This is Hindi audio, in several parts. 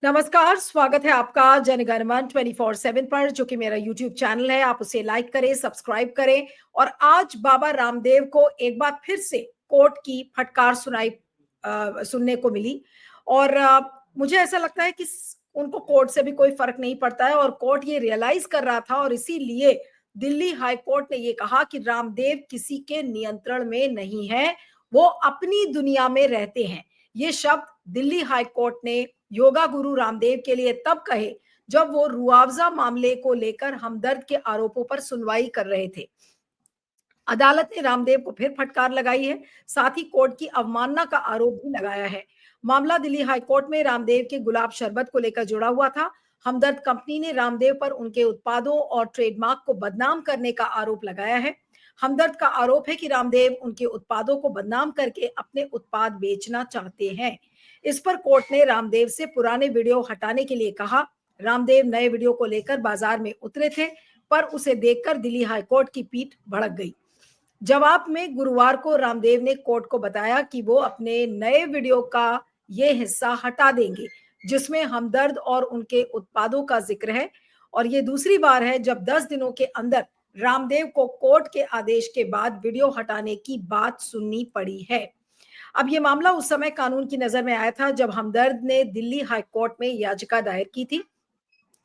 नमस्कार, स्वागत है आपका जनगणमन 24/7 पर, जो कि मेरा यूट्यूब चैनल है। आप उसे लाइक करें, सब्सक्राइब करें। और आज बाबा रामदेव को एक बार फिर से कोर्ट की फटकार सुनने को मिली। और मुझे ऐसा लगता है कि उनको कोर्ट से भी कोई फर्क नहीं पड़ता है, और कोर्ट ये रियलाइज कर रहा था, और इसीलिए दिल्ली हाई कोर्ट ने ये कहा कि रामदेव किसी के नियंत्रण में नहीं है, वो अपनी दुनिया में रहते हैं। ये शब्द दिल्ली हाई कोर्ट ने योगा गुरु रामदेव के लिए तब कहे जब वो रुआवजा मामले को लेकर हमदर्द के आरोपों पर सुनवाई कर रहे थे। अदालत ने रामदेव को फिर फटकार लगाई है, साथ ही कोर्ट की अवमानना का आरोप भी लगाया है। मामला दिल्ली हाई कोर्ट में रामदेव के गुलाब शरबत को लेकर जुड़ा हुआ था। हमदर्द कंपनी ने रामदेव पर उनके उत्पादों और ट्रेडमार्क को बदनाम करने का आरोप लगाया है। हमदर्द का आरोप है कि रामदेव उनके उत्पादों को बदनाम करके अपने उत्पाद बेचना चाहते हैं। इस पर कोर्ट ने रामदेव से पुराने वीडियो हटाने के लिए कहा। रामदेव नए वीडियो को लेकर बाजार में उतरे थे, पर उसे देखकर दिल्ली हाईकोर्ट की पीठ भड़क गई। जवाब में गुरुवार को रामदेव ने कोर्ट को बताया कि वो अपने नए वीडियो का ये हिस्सा हटा देंगे, जिसमें हमदर्द और उनके उत्पादों का जिक्र है। और ये दूसरी बार है जब 10 दिनों के अंदर रामदेव को कोर्ट के आदेश के बाद वीडियो हटाने की बात सुननी पड़ी है। अब ये मामला उस समय कानून की नजर में आया था जब हमदर्द ने दिल्ली हाई कोर्ट में याचिका दायर की थी।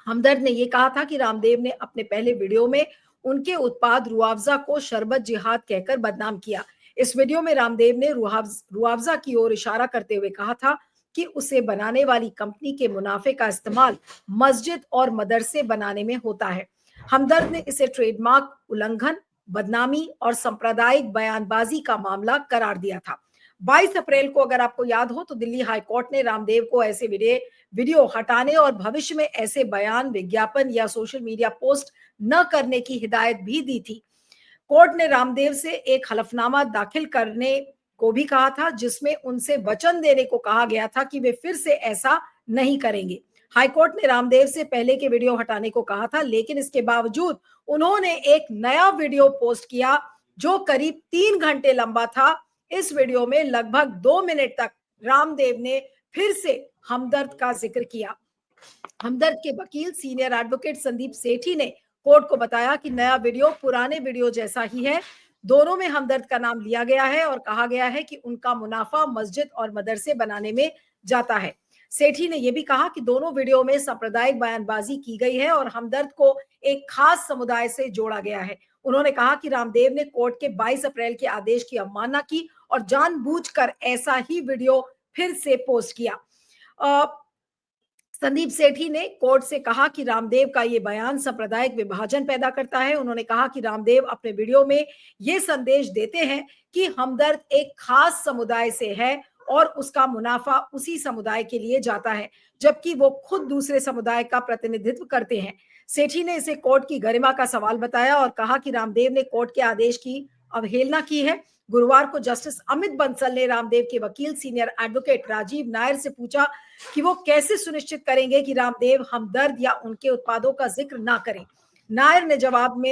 हमदर्द ने यह कहा था कि रामदेव ने अपने पहले वीडियो में उनके उत्पाद रुआवजा को शरबत जिहाद कहकर बदनाम किया। इस वीडियो में रामदेव ने रुआवजा की ओर इशारा करते हुए कहा था कि उसे बनाने वाली कंपनी के मुनाफे का इस्तेमाल मस्जिद और मदरसे बनाने में होता है। हमदर्द ने इसे ट्रेडमार्क उल्लंघन, बदनामी और सांप्रदायिक बयानबाजी का मामला करार दिया था। 22 अप्रैल को, अगर आपको याद हो, तो दिल्ली हाई कोर्ट ने रामदेव को ऐसे वीडियो हटाने और भविष्य में ऐसे बयान, विज्ञापन या सोशल मीडिया पोस्ट न करने की हिदायत भी दी थी। कोर्ट ने रामदेव से एक हलफनामा दाखिल करने को भी कहा था, जिसमें उनसे वचन देने को कहा गया था कि वे फिर से ऐसा नहीं करेंगे। हाईकोर्ट ने रामदेव से पहले के वीडियो हटाने को कहा था, लेकिन इसके बावजूद उन्होंने एक नया वीडियो पोस्ट किया जो करीब 3 घंटे लंबा था। इस वीडियो में लगभग 2 मिनट तक रामदेव ने फिर से हमदर्द का जिक्र किया। हमदर्द के वकील सीनियर एडवोकेट संदीप सेठी ने कोर्ट को बताया कि नया वीडियो पुराने वीडियो जैसा ही है। दोनों में हमदर्द का नाम लिया गया है और कहा गया है कि उनका मुनाफा मस्जिद और मदरसे बनाने में जाता है। सेठी ने यह भी कहा कि दोनों वीडियो में सांप्रदायिक बयानबाजी की गई है और हमदर्द को एक खास समुदाय से जोड़ा गया है। उन्होंने कहा कि रामदेव ने कोर्ट के 22 अप्रैल के आदेश की अवमानना की और जानबूझकर ऐसा ही वीडियो फिर से पोस्ट किया। संदीप सेठी ने कोर्ट से कहा कि रामदेव का ये बयान सांप्रदायिक विभाजन पैदा करता है। उन्होंने कहा कि रामदेव अपने वीडियो में ये संदेश देते हैं कि हमदर्द एक खास समुदाय से है और उसका मुनाफा उसी समुदाय के लिए जाता है, जबकि वो खुद दूसरे समुदाय का प्रतिनिधित्व करते हैं। सेठी ने इसे कोर्ट की गरिमा का सवाल बताया और कहा कि रामदेव ने कोर्ट के आदेश की अवहेलना की है। गुरुवार को जस्टिस अमित बंसल ने रामदेव के वकील सीनियर एडवोकेट राजीव नायर से पूछा कि वो कैसे सुनिश्चित करेंगे कि रामदेव हमदर्द या उनके उत्पादों का जिक्र ना करें। नायर ने जवाब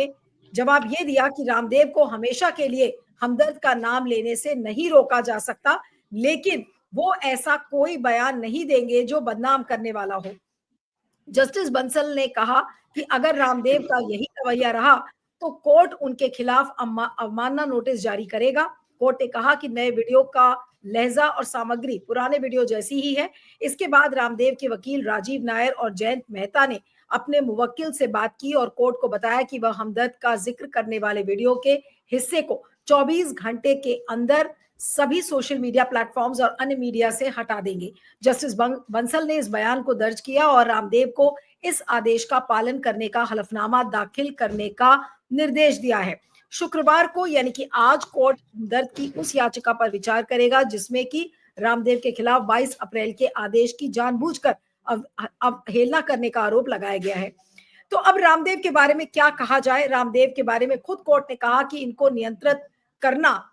ये दिया कि रामदेव को हमेशा के लिए हमदर्द का नाम लेने से नहीं रोका जा सकता, लेकिन वो ऐसा कोई बयान नहीं देंगे जो बदनाम करने वाला हो। जस्टिस बंसल ने कहा कि अगर रामदेव का यही रवैया रहा तो कोर्ट उनके खिलाफ अवमानना नोटिस जारी करेगा। कोर्ट ने कहा कि नए वीडियो का लहजा और सामग्री पुराने वीडियो जैसी ही है। इसके बाद रामदेव के वकील राजीव नायर और जयंत मेहता ने अपने मुवक्किल से बात की और कोर्ट को बताया कि वह हमदर्द का जिक्र करने वाले वीडियो के हिस्से को 24 घंटे के अंदर सभी सोशल मीडिया प्लेटफॉर्म्स और अन्य मीडिया से हटा देंगे। जस्टिस बंसल ने इस बयान को दर्ज किया और रामदेव को इस आदेश का पालन करने का हलफनामा दाखिल करने का निर्देश दिया है। शुक्रवार को, यानी कि आज, कोर्ट हमदर्द की उस याचिका पर विचार करेगा जिसमें कि रामदेव के खिलाफ 22 अप्रैल के आदेश की जानबूझकर अवहेलना करने का आरोप लगाया गया है। तो अब रामदेव के बारे में क्या कहा जाए? रामदेव के बारे में खुद कोर्ट ने कहा कि इनको नियंत्रित करना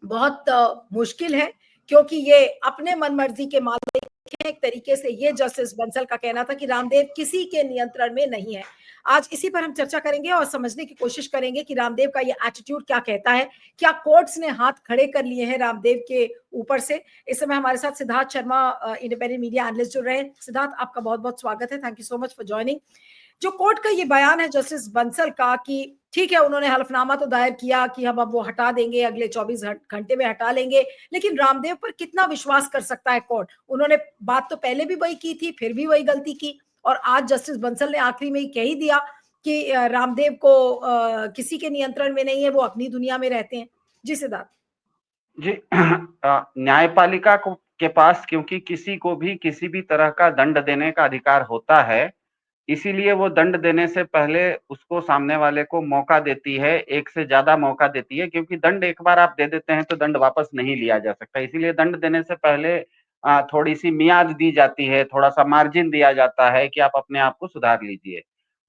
बहुत मुश्किल है, क्योंकि ये अपने मनमर्जी के मालिक एक तरीके से ये जस्टिस बंसल का कहना था कि रामदेव किसी के नियंत्रण में नहीं है। आज इसी पर हम चर्चा करेंगे और समझने की कोशिश करेंगे कि रामदेव का ये एटीट्यूड क्या कहता है। क्या कोर्ट्स ने हाथ खड़े कर लिए हैं रामदेव के ऊपर से? इस समय हमारे साथ Siddharth Sharma, independent media analyst जुड़ रहे हैं। सिद्धार्थ, आपका बहुत बहुत स्वागत है। Thank you so much for joining. जो कोर्ट का ये बयान है जस्टिस बंसल का कि ठीक है, उन्होंने हलफनामा तो दायर किया कि हम अब वो हटा देंगे, अगले 24 घंटे में हटा लेंगे, लेकिन रामदेव पर कितना विश्वास कर सकता है कोर्ट? उन्होंने बात तो पहले भी वही की थी, फिर भी वही गलती की, और आज जस्टिस बंसल ने आखिरी में ही कह ही दिया कि रामदेव को किसी के नियंत्रण में नहीं है, वो अपनी दुनिया में रहते हैं। जी सिद्धार्थ। जी न्यायपालिका को के पास क्योंकि किसी को भी किसी भी तरह का दंड देने का अधिकार होता है, इसीलिए वो दंड देने से पहले उसको सामने वाले को मौका देती है, एक से ज्यादा मौका देती है, क्योंकि दंड एक बार आप दे देते हैं तो दंड वापस नहीं लिया जा सकता। इसीलिए दंड देने से पहले थोड़ी सी मियाद दी जाती है, थोड़ा सा मार्जिन दिया जाता है कि आप अपने आप को सुधार लीजिए।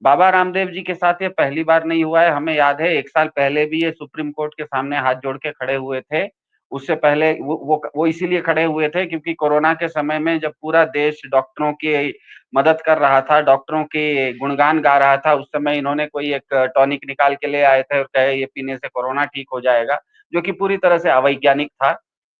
बाबा रामदेव जी के साथ ये पहली बार नहीं हुआ है। हमें याद है 1 साल पहले भी ये सुप्रीम कोर्ट के सामने हाथ जोड़ के खड़े हुए थे। उससे पहले वो इसीलिए खड़े हुए थे क्योंकि कोरोना के समय में जब पूरा देश डॉक्टरों की मदद कर रहा था, डॉक्टरों के गुणगान गा रहा था, उस समय इन्होंने कोई एक टॉनिक निकाल के ले आए थे और कहे ये पीने से कोरोना ठीक हो जाएगा, जो कि पूरी तरह से अवैज्ञानिक था।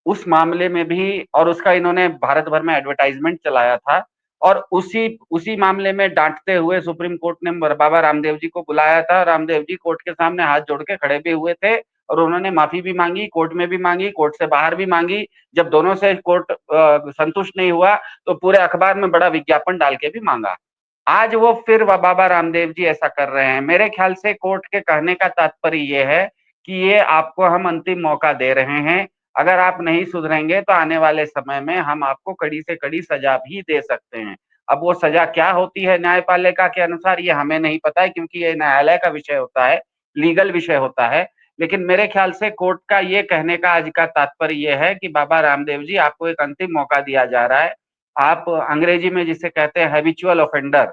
उस मामले में भी, और उसका इन्होंने भारत भर में एडवर्टाइजमेंट चलाया था, और उसी मामले में डांटते हुए सुप्रीम कोर्ट ने बाबा रामदेव जी को बुलाया था। रामदेव जी कोर्ट के सामने हाथ जोड़ के खड़े भी हुए थे और उन्होंने माफी भी मांगी, कोर्ट में भी मांगी, कोर्ट से बाहर भी मांगी। जब दोनों से कोर्ट संतुष्ट नहीं हुआ तो पूरे अखबार में बड़ा विज्ञापन डाल के भी मांगा। आज वो फिर बाबा रामदेव जी ऐसा कर रहे हैं। मेरे ख्याल से कोर्ट के कहने का तात्पर्य ये है कि ये आपको हम अंतिम मौका दे रहे हैं, अगर आप नहीं सुधरेंगे तो आने वाले समय में हम आपको कड़ी से कड़ी सजा भी दे सकते हैं। अब वो सजा क्या होती है न्यायपालिका के अनुसार, ये हमें नहीं पता है, क्योंकि ये न्यायालय का विषय होता है, लीगल विषय होता है। लेकिन मेरे ख्याल से कोर्ट का ये कहने का आज का तात्पर्य ये है कि बाबा रामदेव जी, आपको एक अंतिम मौका दिया जा रहा है। आप अंग्रेजी में जिसे कहते हैं हैबिचुअल ऑफेंडर,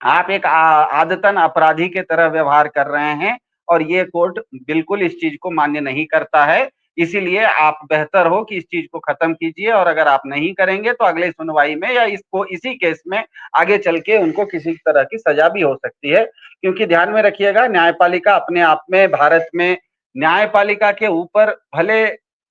आप एक आदतन अपराधी के तरह व्यवहार कर रहे हैं, और ये कोर्ट बिल्कुल इस चीज को मान्य नहीं करता है। इसीलिए आप बेहतर हो कि इस चीज को खत्म कीजिए, और अगर आप नहीं करेंगे तो अगले सुनवाई में या इसको इसी केस में आगे चल के उनको किसी तरह की सजा भी हो सकती है। क्योंकि ध्यान में रखिएगा, न्यायपालिका अपने आप में, भारत में न्यायपालिका के ऊपर भले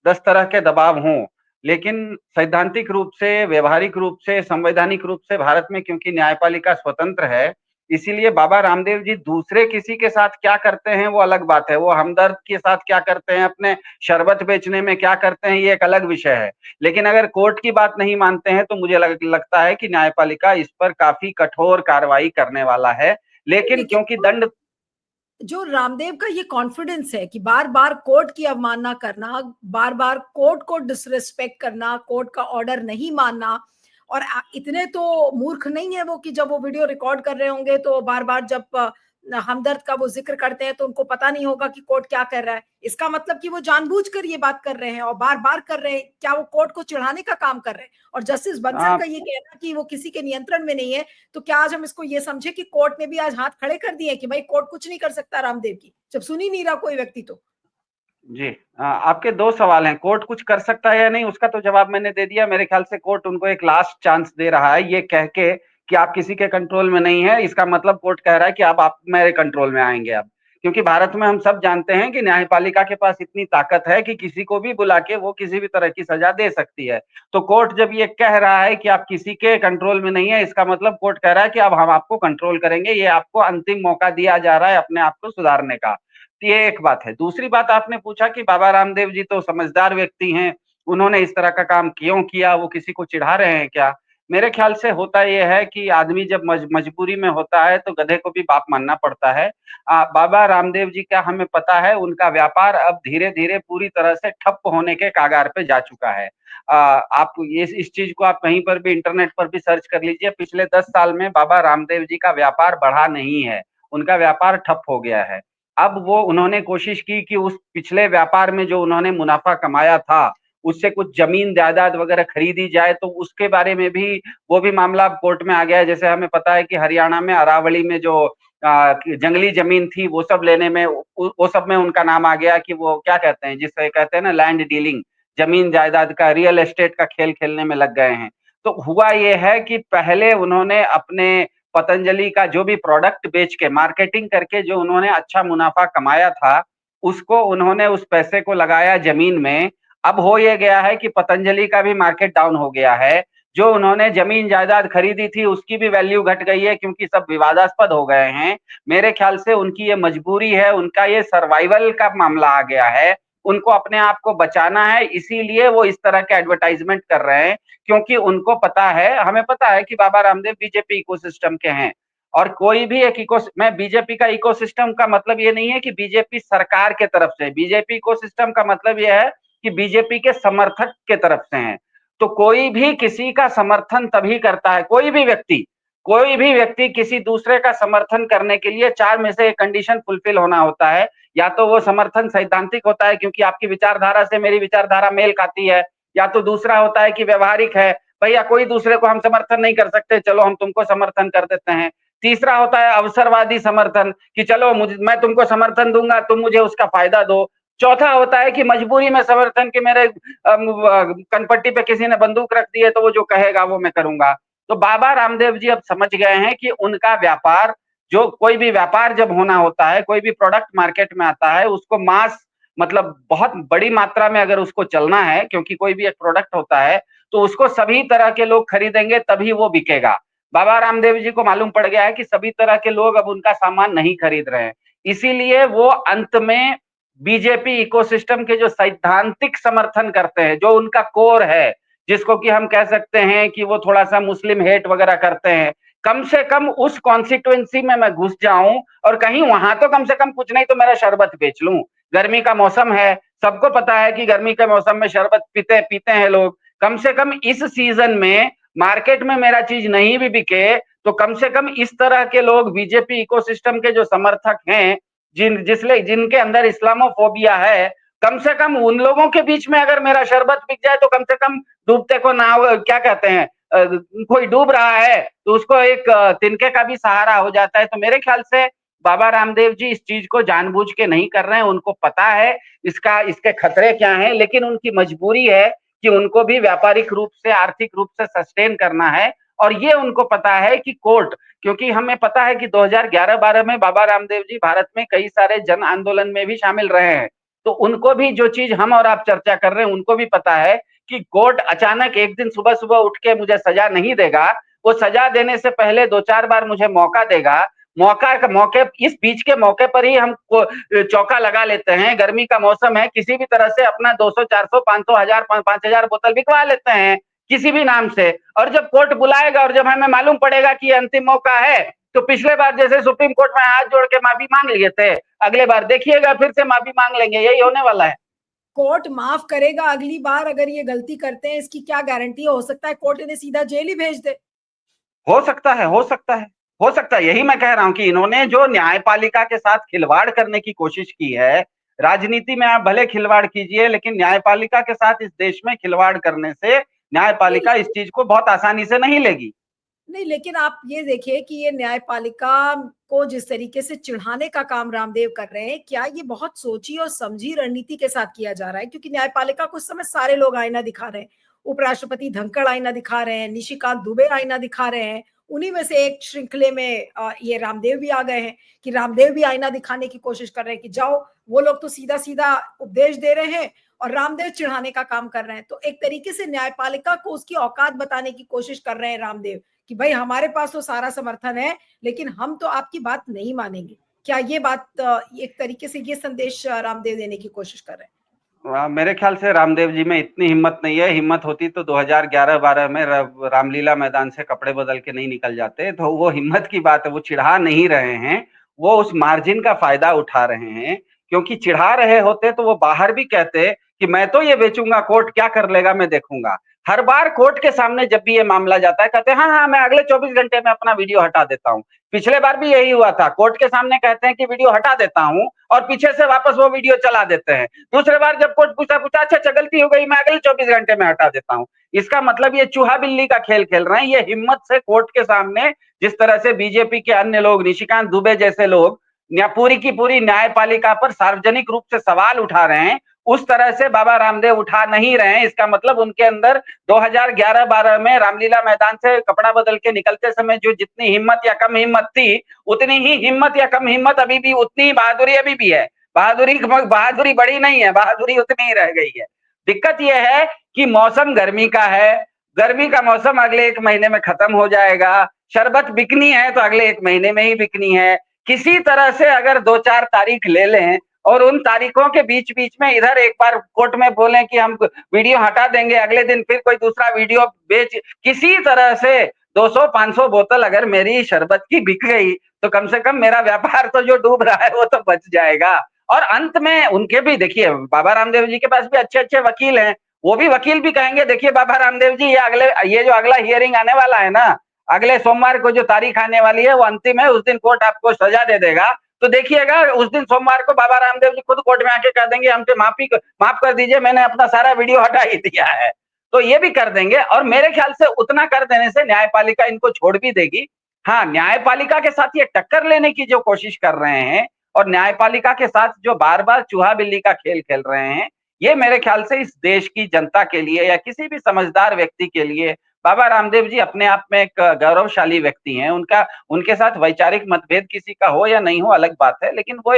10 तरह के दबाव हों, लेकिन सैद्धांतिक रूप से, व्यवहारिक रूप से, संवैधानिक रूप से भारत में क्योंकि न्यायपालिका स्वतंत्र है, इसीलिए बाबा रामदेव जी दूसरे किसी के साथ क्या करते हैं वो अलग बात है। वो हमदर्द के साथ क्या करते हैं, अपने शरबत बेचने में क्या करते हैं, ये एक अलग विषय है। लेकिन अगर कोर्ट की बात नहीं मानते हैं तो मुझे लगता है कि न्यायपालिका इस पर काफी कठोर कार्रवाई करने वाला है। लेकिन लेकिन क्योंकि दंड, जो रामदेव का ये कॉन्फिडेंस है कि बार बार कोर्ट की अवमानना करना, बार बार कोर्ट को डिसरिस्पेक्ट करना, कोर्ट का ऑर्डर नहीं मानना, और इतने तो मूर्ख नहीं है वो कि जब वो वीडियो रिकॉर्ड कर रहे होंगे तो बार बार जब हमदर्द का वो जिक्र करते हैं तो उनको पता नहीं होगा कि कोर्ट क्या कर रहा है। इसका मतलब कि वो जानबूझकर ये बात कर रहे हैं और बार बार कर रहे हैं। क्या वो कोर्ट को चिढ़ाने का काम कर रहे हैं? और जस्टिस बंसल का ये कहना कि वो किसी के नियंत्रण में नहीं है, तो क्या आज हम इसको ये समझे कि कोर्ट ने भी आज हाथ खड़े कर दिए कि भाई कोर्ट कुछ नहीं कर सकता रामदेव की, जब सुन ही नहीं रहा कोई व्यक्ति? तो जी, आपके 2 सवाल हैं, कोर्ट कुछ कर सकता है या नहीं, उसका तो जवाब मैंने दे दिया। मेरे ख्याल से कोर्ट उनको एक लास्ट चांस दे रहा है, ये कह के कि आप किसी के कंट्रोल में नहीं है। इसका मतलब कोर्ट कह रहा है कि अब आप मेरे कंट्रोल में आएंगे अब। क्योंकि भारत में हम सब जानते हैं कि न्यायपालिका के पास इतनी ताकत है कि किसी को भी बुला के वो किसी भी तरह की सजा दे सकती है। तो कोर्ट जब ये कह रहा है कि आप किसी के कंट्रोल में नहीं है, इसका मतलब कोर्ट कह रहा है कि अब हम आपको कंट्रोल करेंगे, ये आपको अंतिम मौका दिया जा रहा है अपने आप को सुधारने का। तो ये एक बात है। दूसरी बात, आपने पूछा कि बाबा रामदेव जी तो समझदार व्यक्ति हैं, उन्होंने इस तरह का काम क्यों किया, वो किसी को चिढ़ा रहे हैं क्या? मेरे ख्याल से होता ये है कि आदमी जब मजबूरी में होता है तो गधे को भी बाप मानना पड़ता है। बाबा रामदेव जी का हमें पता है, उनका व्यापार अब धीरे-धीरे पूरी तरह से ठप होने के कगार पे जा चुका है। आप ये इस चीज को आप कहीं पर भी इंटरनेट पर भी सर्च कर लीजिए, पिछले 10 साल में बाबा रामदेव जी का व्यापार बढ़ा नहीं है, उनका व्यापार ठप हो गया है। अब वो उन्होंने कोशिश की कि उस पिछले व्यापार में जो उन्होंने मुनाफा कमाया था, उससे कुछ जमीन जायदाद वगैरह खरीदी जाए, तो उसके बारे में भी वो भी मामला अब कोर्ट में आ गया है। जैसे हमें पता है कि हरियाणा में अरावली में जो जंगली जमीन थी, वो सब लेने में, वो सब में उनका नाम आ गया कि वो क्या कहते हैं, जिसे कहते हैं ना लैंड डीलिंग, जमीन जायदाद का, रियल एस्टेट का खेल खेलने में लग गए हैं। तो हुआ ये है कि पहले उन्होंने अपने पतंजलि का जो भी प्रोडक्ट बेच के मार्केटिंग करके जो उन्होंने अच्छा मुनाफा कमाया था, उसको उन्होंने उस पैसे को लगाया जमीन में। अब हो ये गया है कि पतंजलि का भी मार्केट डाउन हो गया है। जो उन्होंने जमीन जायदाद खरीदी थी उसकी भी वैल्यू घट गई है क्योंकि सब विवादास्पद हो गए हैं। मेरे ख्याल से उनकी ये मजबूरी है, उनका ये सर्वाइवल का मामला आ गया है। उनको अपने आप को बचाना है, इसीलिए वो इस तरह के एडवर्टाइजमेंट कर रहे हैं, क्योंकि उनको पता है, हमें पता है कि बाबा रामदेव बीजेपी इकोसिस्टम के हैं। और कोई भी एक मैं बीजेपी का इकोसिस्टम का मतलब ये नहीं है कि बीजेपी सरकार के तरफ से, बीजेपी इकोसिस्टम का मतलब ये है कि बीजेपी के समर्थक के तरफ से हैं। तो कोई भी किसी का समर्थन तभी करता है, कोई भी व्यक्ति किसी दूसरे का समर्थन करने के लिए 4 में से एक कंडीशन फुलफिल होना होता है। या तो वो समर्थन सैद्धांतिक होता है क्योंकि आपकी विचारधारा से मेरी विचारधारा मेल खाती है, या तो दूसरा होता है कि व्यवहारिक है, भैया कोई दूसरे को हम समर्थन नहीं कर सकते, चलो हम तुमको समर्थन कर देते हैं। तीसरा होता है अवसरवादी समर्थन कि चलो मैं तुमको समर्थन दूंगा, तुम मुझे उसका फायदा दो। चौथा होता है कि मजबूरी में समर्थन के मेरे कनपट्टी पे किसी ने बंदूक रख दी है तो वो जो कहेगा वो मैं करूंगा। तो बाबा रामदेव जी अब समझ गए हैं कि उनका व्यापार, जो कोई भी व्यापार जब होना होता है, कोई भी प्रोडक्ट मार्केट में आता है, उसको मास मतलब बहुत बड़ी मात्रा में अगर उसको चलना है, क्योंकि कोई भी एक प्रोडक्ट होता है तो उसको सभी तरह के लोग खरीदेंगे तभी वो बिकेगा। बाबा रामदेव जी को मालूम पड़ गया है कि सभी तरह के लोग अब उनका सामान नहीं खरीद रहे हैं, इसीलिए वो अंत में बीजेपी इकोसिस्टम के जो सैद्धांतिक समर्थन करते हैं, जो उनका कोर है, जिसको कि हम कह सकते हैं कि वो थोड़ा सा मुस्लिम हेट वगैरह करते हैं, कम से कम उस कॉन्स्टिट्यूएंसी में मैं घुस जाऊं और कहीं वहां तो कम से कम कुछ नहीं तो मेरा शरबत बेच लूं। गर्मी का मौसम है, सबको पता है कि गर्मी के मौसम में शरबत पीते पीते हैं लोग। कम से कम इस सीजन में मार्केट में मेरा चीज नहीं भी बिके तो कम से कम इस तरह के लोग बीजेपी इकोसिस्टम के जो समर्थक हैं, जिनके अंदर इस्लामोफोबिया है, कम से कम उन लोगों के बीच में अगर मेरा शरबत बिक जाए तो कम से कम डूबते को नाव क्या कहते हैं, कोई डूब रहा है तो उसको एक तिनके का भी सहारा हो जाता है। तो मेरे ख्याल से बाबा रामदेव जी इस चीज को जानबूझ के नहीं कर रहे हैं, उनको पता है इसके खतरे क्या हैं, लेकिन उनकी मजबूरी है कि उनको भी व्यापारिक रूप से, आर्थिक रूप से सस्टेन करना है। और ये उनको पता है कि कोर्ट, क्योंकि हमें पता है कि 2011-12 में बाबा रामदेव जी भारत में कई सारे जन आंदोलन में भी शामिल रहे हैं। तो उनको भी जो चीज हम और आप चर्चा कर रहे हैं उनको भी पता है कि कोर्ट अचानक एक दिन सुबह सुबह उठ के मुझे सजा नहीं देगा, वो सजा देने से पहले 2-4 बार मुझे मौका देगा। मौके इस बीच के मौके पर ही हम चौका लगा लेते हैं, गर्मी का मौसम है, किसी भी तरह से अपना 200, 400, 500, 1000, 5000 बोतल बिकवा लेते हैं किसी भी नाम से। और जब कोर्ट बुलाएगा और जब हमें मालूम पड़ेगा कि ये अंतिम मौका है, तो पिछले बार जैसे सुप्रीम कोर्ट में हाथ जोड़ के माफी मांग लिए थे, अगले बार देखिएगा फिर से माफी मांग लेंगे, यही होने वाला है। कोर्ट माफ करेगा अगली बार अगर ये गलती करते हैं, इसकी क्या गारंटी है? हो सकता है कोर्ट इन्हें सीधा जेल ही भेज दे। हो सकता है, हो सकता है, हो सकता है। यही मैं कह रहा हूं कि इन्होंने जो न्यायपालिका के साथ खिलवाड़ करने की कोशिश की है, राजनीति में आप भले खिलवाड़ कीजिए लेकिन न्यायपालिका के साथ इस देश में खिलवाड़ करने से न्यायपालिका इस चीज को बहुत आसानी से नहीं लेगी। नहीं, लेकिन आप ये देखिए कि ये न्यायपालिका को जिस तरीके से चिढ़ाने का काम रामदेव कर रहे हैं, क्या ये बहुत सोची और समझी रणनीति के साथ किया जा रहा है? क्योंकि न्यायपालिका को उस समय सारे लोग आईना दिखा रहे हैं। उपराष्ट्रपति धनखड़ आईना दिखा रहे हैं, निशिकांत दुबे आईना दिखा रहे हैं। उन्हीं में से एक श्रृंखले में ये रामदेव भी आ गए हैं कि रामदेव भी आईना दिखाने की कोशिश कर रहे हैं कि जाओ, वो लोग तो सीधा-सीधा उपदेश दे रहे हैं और रामदेव चिढ़ाने का काम कर रहे हैं। तो एक तरीके से न्यायपालिका को उसकी औकात बताने की कोशिश कर रहे हैं रामदेव कि भाई हमारे पास तो सारा समर्थन है, लेकिन हम तो आपकी बात नहीं मानेंगे। क्या ये बात एक तरीके से ये संदेश रामदेव देने की कोशिश कर रहे हैं? मेरे ख्याल से रामदेव जी में इतनी हिम्मत नहीं है। हिम्मत होती तो 2011-12 में रामलीला मैदान से कपड़े बदल के नहीं निकल जाते। तो वो हिम्मत की बात है, वो चिढ़ा नहीं रहे हैं, वो उस मार्जिन का फायदा उठा रहे हैं। क्योंकि चिढ़ा रहे होते तो वो बाहर भी कहते कि मैं तो ये बेचूंगा, कोर्ट क्या कर लेगा मैं देखूंगा। हर बार कोर्ट के सामने जब भी ये मामला जाता है कहते हैं हाँ हाँ मैं अगले 24 घंटे में अपना वीडियो हटा देता हूँ। पिछले बार भी यही हुआ था, कोर्ट के सामने कहते हैं कि वीडियो हटा देता हूँ और पीछे से वापस वो वीडियो चला देते हैं। दूसरे बार जब कोर्ट पूछा अच्छा गलती हो गई, मैं अगले 24 घंटे में हटा देता हूँ। इसका मतलब ये चूहा बिल्ली का खेल खेल रहे हैं। ये हिम्मत से कोर्ट के सामने जिस तरह से बीजेपी के अन्य लोग, निशिकांत दुबे जैसे लोग पूरी की पूरी न्यायपालिका पर सार्वजनिक रूप से सवाल उठा रहे हैं, उस तरह से बाबा रामदेव उठा नहीं रहे हैं। इसका मतलब उनके अंदर 2011-12 में रामलीला मैदान से कपड़ा बदल के निकलते समय जो जितनी हिम्मत या कम हिम्मत थी, उतनी ही हिम्मत या कम हिम्मत अभी भी, उतनी ही बहादुरी अभी भी है। बहादुरी बड़ी नहीं है, बहादुरी उतनी ही रह गई है। दिक्कत यह है कि मौसम गर्मी का है, गर्मी का मौसम अगले 1 महीने में खत्म हो जाएगा। शरबत बिकनी है तो अगले 1 महीने में ही बिकनी है। किसी तरह से अगर 2-4 तारीख ले लें और उन तारीखों के बीच-बीच में इधर एक बार कोर्ट में बोलें कि हम वीडियो हटा देंगे, अगले दिन फिर कोई दूसरा वीडियो बेच, किसी तरह से 200-500 बोतल अगर मेरी शरबत की बिक गई, तो कम से कम मेरा व्यापार तो जो डूब रहा है वो तो बच जाएगा। और अंत में उनके भी देखिए, बाबा रामदेव जी के पास भी अच्छे-अच्छे वकील हैं। वो भी वकील भी कहेंगे देखिए बाबा रामदेव जी, ये जो अगला हियरिंग आने वाला है ना, अगले सोमवार को जो तारीख आने वाली है वो अंतिम है, उस दिन कोर्ट आपको सजा दे देगा। तो देखिएगा उस दिन सोमवार को बाबा रामदेव जी खुद कोर्ट में आके कह देंगे हमसे माफ कर दीजिए, मैंने अपना सारा वीडियो हटा ही दिया है। तो ये भी कर देंगे और मेरे ख्याल से उतना कर देने से न्यायपालिका इनको छोड़ भी देगी। हाँ, न्यायपालिका के साथ ये टक्कर लेने की जो कोशिश कर रहे हैं और न्यायपालिका के साथ जो बार-बार चूहा बिल्ली का खेल खेल रहे हैं, ये मेरे ख्याल से इस देश की जनता के लिए या किसी भी समझदार व्यक्ति के लिए, बाबा रामदेव जी अपने आप में एक गौरवशाली व्यक्ति हैं। उनके साथ वैचारिक मतभेद किसी का हो या नहीं हो अलग बात है, लेकिन वो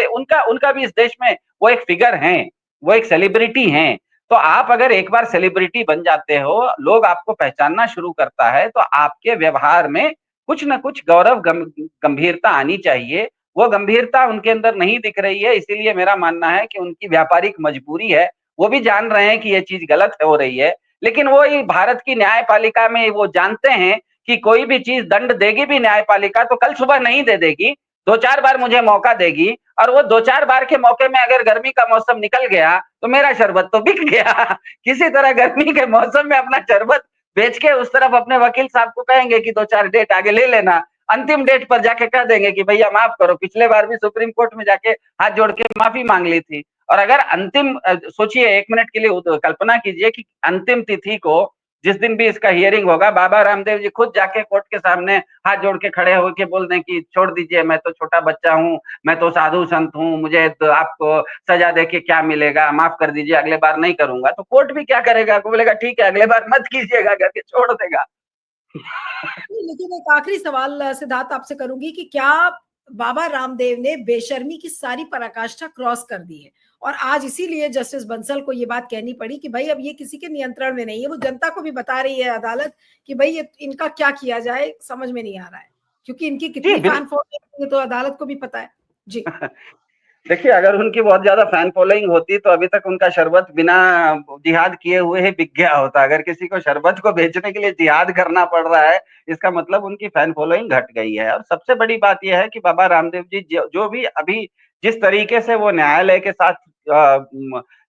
उनका भी इस देश में वो एक फिगर हैं, वो एक सेलिब्रिटी हैं। तो आप अगर एक बार सेलिब्रिटी बन जाते हो, लोग आपको पहचानना शुरू करता है, तो आपके व्यवहार में कुछ न कुछ गंभीरता आनी चाहिए। वो गंभीरता उनके अंदर नहीं दिख रही है, इसीलिए मेरा मानना है कि उनकी व्यापारिक मजबूरी है। वो भी जान रहे हैं कि ये चीज़ गलत हो रही है, लेकिन वो ये भारत की न्यायपालिका में वो जानते हैं कि कोई भी चीज़ दंड देगी भी न्यायपालिका तो कल सुबह नहीं दे देगी, 2-4 बार मुझे मौका देगी और वो 2-4 बार के मौके में अगर गर्मी का मौसम निकल गया, तो मेरा शरबत तो बिक गया। किसी तरह गर्मी के मौसम में अपना शरबत बेच के उस तरफ अपने वकील साहब को कहेंगे कि 2-4 डेट आगे ले लेना। अंतिम डेट पर जाके कह देंगे कि भैया माफ करो, पिछले बार भी सुप्रीम कोर्ट में जाके हाथ जोड़ के माफी मांग ली थी। और अगर अंतिम सोचिए 1 मिनट के लिए कल्पना कीजिए कि अंतिम तिथि को जिस दिन भी इसका हियरिंग होगा, बाबा रामदेव जी खुद जाके कोर्ट के सामने हाथ जोड़ के खड़े होके बोल दें कि छोड़ दीजिए, मैं तो छोटा बच्चा हूँ, मैं तो साधु संत हूँ, मुझे तो आपको सजा दे के क्या मिलेगा, माफ कर दीजिए, अगले बार नहीं करूंगा। तो कोर्ट भी क्या करेगा, बोलेगा ठीक है अगले बार मत कीजिएगा करके छोड़ देगा। लेकिन एक आखिरी सवाल सिद्धार्थ आपसे करूंगी कि क्या बाबा रामदेव ने बेशर्मी की सारी पराकाष्ठा क्रॉस कर दी है और आज इसीलिए जस्टिस बंसल को ये बात कहनी पड़ी कि भाई अब ये किसी के नियंत्रण में नहीं है। वो जनता को भी बता रही है अदालत कि भाई ये इनका क्या किया जाए समझ में नहीं आ रहा है, क्योंकि इनकी कितनी फैन फॉलोइंग है तो अदालत को भी पता है जी। देखिए अगर उनकी बहुत ज्यादा फैन फॉलोइंग होती तो अभी तक उनका शरबत बिना जिहाद किए हुए ही बिक गया होता। अगर किसी को शरबत को बेचने के लिए जिहाद करना पड़ रहा है, इसका मतलब उनकी फैन फॉलोइंग घट गई है। और सबसे बड़ी बात यह है कि बाबा रामदेव जी जो भी अभी जिस तरीके से वो न्यायालय के साथ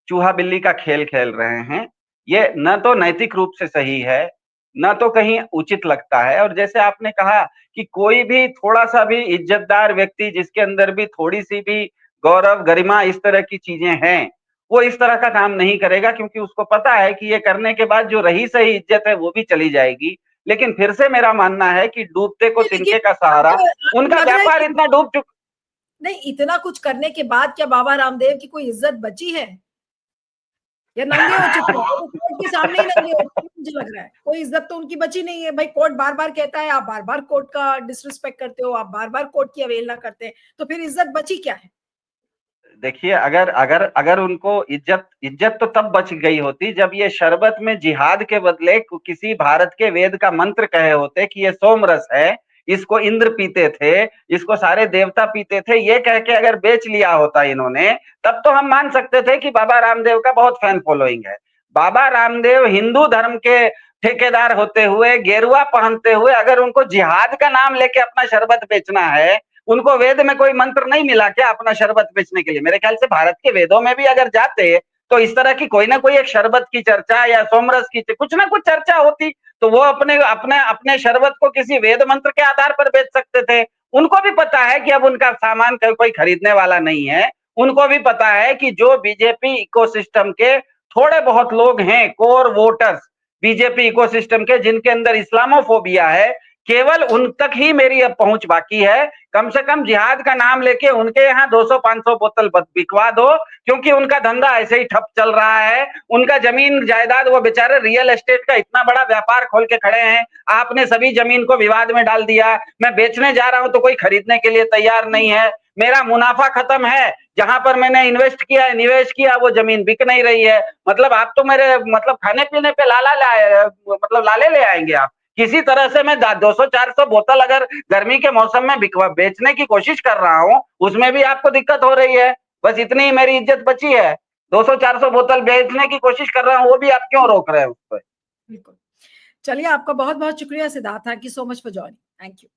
चूहा बिल्ली का खेल खेल रहे हैं, ये न तो नैतिक रूप से सही है, न तो कहीं उचित लगता है। और जैसे आपने कहा कि कोई भी थोड़ा सा भी इज्जतदार व्यक्ति जिसके अंदर भी थोड़ी सी भी गौरव, गरिमा इस तरह की चीजें हैं, वो इस तरह का काम नहीं करेगा, क्योंकि उसको पता है कि ये करने के बाद जो रही सही इज्जत है वो भी चली जाएगी। लेकिन फिर से मेरा मानना है कि डूबते को तिनके का सहारा, उनका व्यापार इतना डूब चुका। नहीं, इतना कुछ करने के बाद क्या बाबा रामदेव की कोई इज्जत बची है या नंगे हो चुके हैं? तो कोर्ट के सामने ही नंगे हो चुके हैं, मुझे लग रहा है कोई इज्जत तो उनकी बची नहीं है। भाई कोर्ट बार बार कहता है, आप बार बार कोर्ट का डिसरिस्पेक्ट करते हो, आप बार बार कोर्ट की अवहेलना करते हैं, तो फिर इज्जत बची क्या है? देखिए अगर अगर अगर उनको इज्जत तो तब बच गई होती जब ये शरबत में जिहाद के बदले किसी भारत के वेद का मंत्र कहे होते कि ये सोमरस है, इसको इंद्र पीते थे, इसको सारे देवता पीते थे, ये कह के अगर बेच लिया होता इन्होंने, तब तो हम मान सकते थे कि बाबा रामदेव का बहुत फैन फॉलोइंग है। बाबा रामदेव हिंदू धर्म के ठेकेदार होते हुए, गेरुआ पहनते हुए, अगर उनको जिहाद का नाम लेके अपना शरबत बेचना है, उनको वेद में कोई मंत्र नहीं मिला क्या अपना शरबत बेचने के लिए? मेरे ख्याल से भारत के वेदों में भी अगर जाते तो इस तरह की कोई ना कोई एक शरबत की चर्चा या सोमरस की कुछ ना कुछ चर्चा होती, तो वो अपने अपने अपने शरबत को किसी वेद मंत्र के आधार पर बेच सकते थे। उनको भी पता है कि अब उनका सामान कोई खरीदने वाला नहीं है। उनको भी पता है कि जो बीजेपी इकोसिस्टम के थोड़े बहुत लोग हैं, कोर वोटर्स बीजेपी इकोसिस्टम के, जिनके अंदर इस्लामोफोबिया है, केवल उन तक ही मेरी अब पहुंच बाकी है। कम से कम जिहाद का नाम लेके उनके यहाँ 200-500 बोतल बिकवा दो, क्योंकि उनका धंधा ऐसे ही ठप चल रहा है। उनका जमीन जायदाद, वो बेचारे रियल एस्टेट का इतना बड़ा व्यापार खोल के खड़े हैं, आपने सभी जमीन को विवाद में डाल दिया। मैं बेचने जा रहा हूं तो कोई खरीदने के लिए तैयार नहीं है। मेरा मुनाफा खत्म है, जहां पर मैंने इन्वेस्ट किया, निवेश किया, वो जमीन बिक नहीं रही है। मतलब आप तो मेरे मतलब खाने पीने पे लाले ले आएंगे आप। किसी तरह से मैं 200-400 बोतल अगर गर्मी के मौसम में बेचने की कोशिश कर रहा हूं, उसमें भी आपको दिक्कत हो रही है। बस इतनी ही मेरी इज्जत बची है। 200-400 बोतल बेचने की कोशिश कर रहा हूं, वो भी आप क्यों रोक रहे हैं उस पर? बिल्कुल। चलिए, आपका बहुत बहुत शुक्रिया Siddharth. Thank you so much for joining. Thank you.